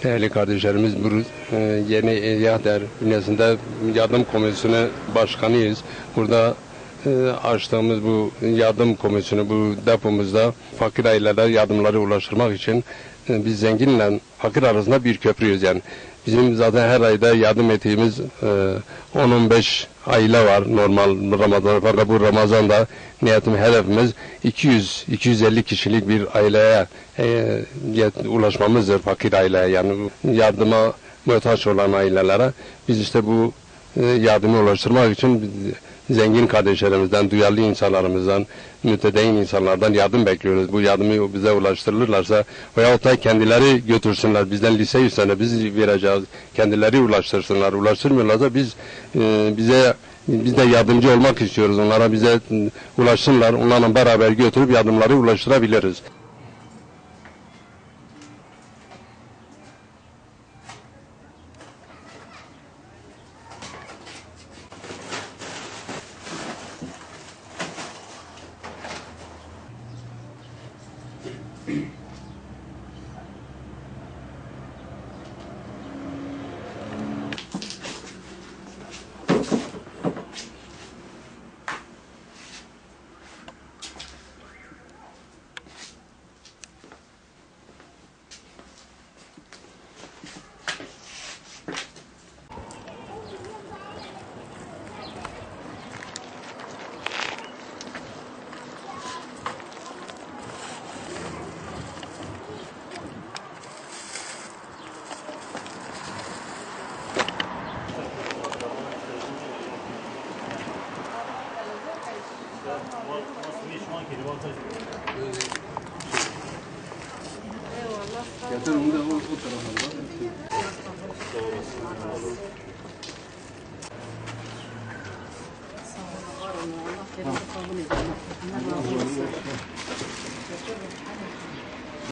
Değerli kardeşlerimiz, bu Yeni Yahder bünyesinde yardım komisyonu başkanıyız. Burada açtığımız bu yardım komisyonu, bu depomuzda fakir ailelere yardımları ulaştırmak için biz zenginle fakir arasında bir köprüyüz yani. Bizim zaten her ayda yardım ettiğimiz 10-15 aile var normal Ramazan, fakat bu Ramazan'da hedefimiz 200-250 kişilik bir aileye ulaşmamızdır, fakir aileye, yani yardıma muhtaç olan ailelere. Biz işte bu yardımı ulaştırmak için zengin kardeşlerimizden, duyarlı insanlarımızdan, mütedeyyin insanlardan yardım bekliyoruz. Bu yardımı bize ulaştırırlarsa veyahut da kendileri götürsünler, bizden lise üstüne biz vereceğiz, kendileri ulaştırsınlar. Ulaştırmıyorlarsa biz de yardımcı olmak istiyoruz. Onlara bize ulaşsınlar, onlarla beraber götürüp yardımları ulaştırabiliriz. Getir onu da o tarafa. Sağ olun.